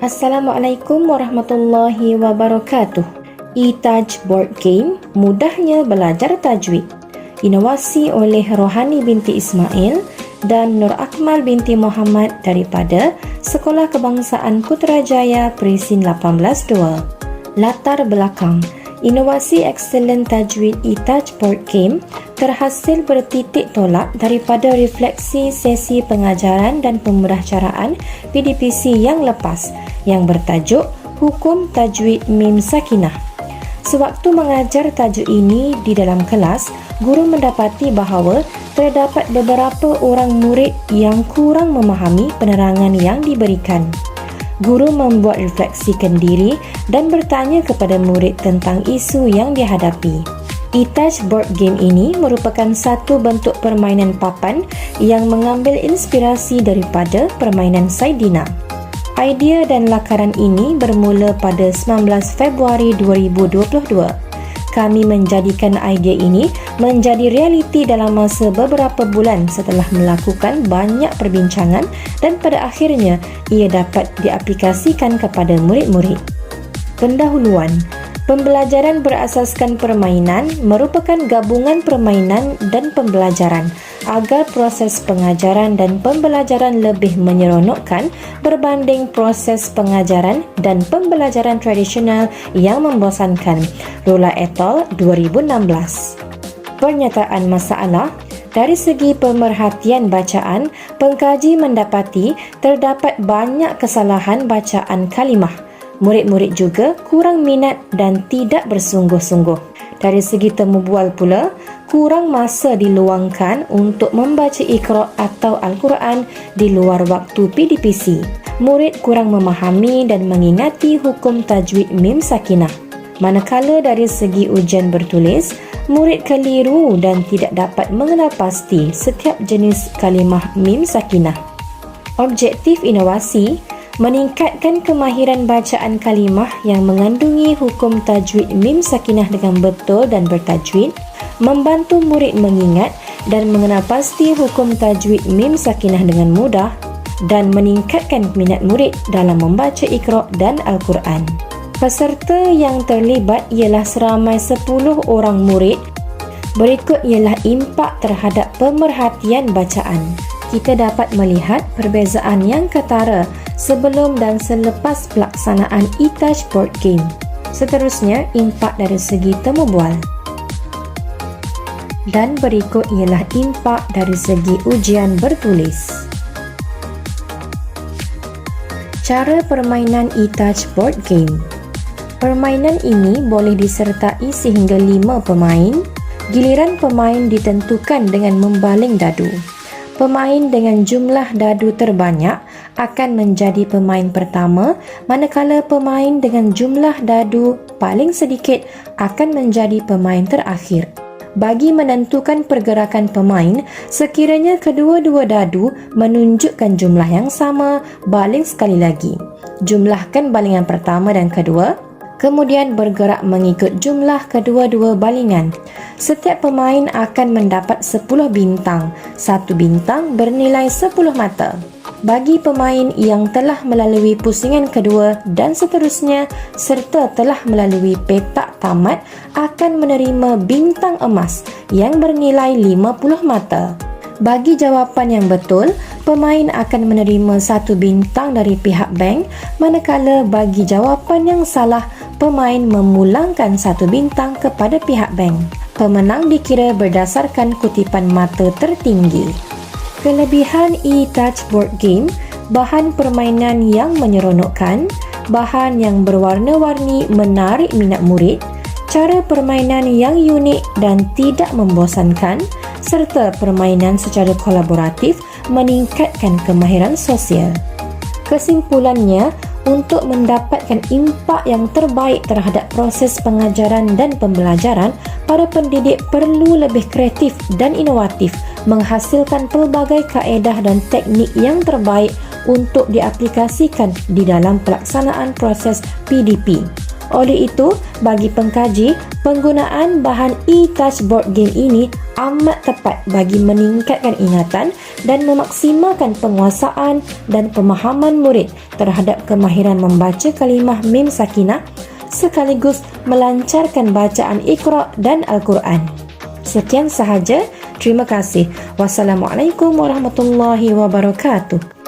Assalamualaikum warahmatullahi wabarakatuh. E-Taj Board Game, mudahnya belajar tajwid. Inovasi oleh Rohani binti Ismail dan Nur Akmal binti Muhammad daripada Sekolah Kebangsaan Putrajaya Perisin 18-2. Latar belakang: inovasi Excellent Tajwid E-Taj Board Game terhasil bertitik tolak daripada refleksi sesi pengajaran dan pemudahcaraan PDPC yang lepas yang bertajuk Hukum Tajwid Mim Sakinah. Sewaktu mengajar tajuk ini di dalam kelas, guru mendapati bahawa terdapat beberapa orang murid yang kurang memahami penerangan yang diberikan. Guru membuat refleksikan diri dan bertanya kepada murid tentang isu yang dihadapi. E-Taj Board Game ini merupakan satu bentuk permainan papan yang mengambil inspirasi daripada permainan Saidina. Idea dan lakaran ini bermula pada 19 Februari 2022. Kami menjadikan idea ini menjadi realiti dalam masa beberapa bulan setelah melakukan banyak perbincangan dan pada akhirnya ia dapat diaplikasikan kepada murid-murid. Pendahuluan: pembelajaran berasaskan permainan merupakan gabungan permainan dan pembelajaran agar proses pengajaran dan pembelajaran lebih menyeronokkan berbanding proses pengajaran dan pembelajaran tradisional yang membosankan. Rola et al. 2016. Pernyataan masalah: dari segi pemerhatian bacaan, pengkaji mendapati terdapat banyak kesalahan bacaan kalimah. Murid-murid juga kurang minat dan tidak bersungguh-sungguh. Dari segi temu bual pula, kurang masa diluangkan untuk membaca Iqra atau Al-Quran di luar waktu PDPC. Murid kurang memahami dan mengingati hukum tajwid Mim Sakinah. Manakala dari segi ujian bertulis, murid keliru dan tidak dapat mengenal pasti setiap jenis kalimah Mim Sakinah. Objektif inovasi: meningkatkan kemahiran bacaan kalimah yang mengandungi hukum tajwid Mim Sakinah dengan betul dan bertajwid, membantu murid mengingat dan mengenal pasti hukum tajwid Mim Sakinah dengan mudah, dan meningkatkan minat murid dalam membaca Iqra dan Al-Quran. Peserta yang terlibat ialah seramai 10 orang murid. Berikut ialah impak terhadap pemerhatian bacaan. Kita dapat melihat perbezaan yang ketara sebelum dan selepas pelaksanaan E-Taj Board Game. Seterusnya, impak dari segi temu bual. Dan berikut ialah impak dari segi ujian bertulis. Cara permainan E-Taj Board Game. Permainan ini boleh disertai sehingga 5 pemain. Giliran pemain ditentukan dengan membaling dadu. Pemain dengan jumlah dadu terbanyak akan menjadi pemain pertama, manakala pemain dengan jumlah dadu paling sedikit akan menjadi pemain terakhir. Bagi menentukan pergerakan pemain, sekiranya kedua-dua dadu menunjukkan jumlah yang sama, baling sekali lagi. Jumlahkan balingan pertama dan kedua, kemudian bergerak mengikut jumlah kedua-dua balingan. Setiap pemain akan mendapat 10 bintang. Satu bintang bernilai 10 mata. Bagi pemain yang telah melalui pusingan kedua dan seterusnya serta telah melalui petak tamat akan menerima bintang emas yang bernilai 50 mata. Bagi jawapan yang betul, pemain akan menerima 1 bintang dari pihak bank, manakala bagi jawapan yang salah, pemain memulangkan 1 bintang kepada pihak bank. Pemenang dikira berdasarkan kutipan mata tertinggi. Kelebihan E-Taj Board Game: bahan permainan yang menyeronokkan, bahan yang berwarna-warni menarik minat murid, cara permainan yang unik dan tidak membosankan, serta permainan secara kolaboratif meningkatkan kemahiran sosial. Kesimpulannya, untuk mendapatkan impak yang terbaik terhadap proses pengajaran dan pembelajaran, para pendidik perlu lebih kreatif dan inovatif, menghasilkan pelbagai kaedah dan teknik yang terbaik untuk diaplikasikan di dalam pelaksanaan proses PDP. Oleh itu, bagi pengkaji, penggunaan bahan E-Taj Board Game ini amat tepat bagi meningkatkan ingatan dan memaksimalkan penguasaan dan pemahaman murid terhadap kemahiran membaca kalimah mim sakinah sekaligus melancarkan bacaan Iqra dan Al-Quran. Sekian sahaja. Terima kasih. Wassalamualaikum warahmatullahi wabarakatuh.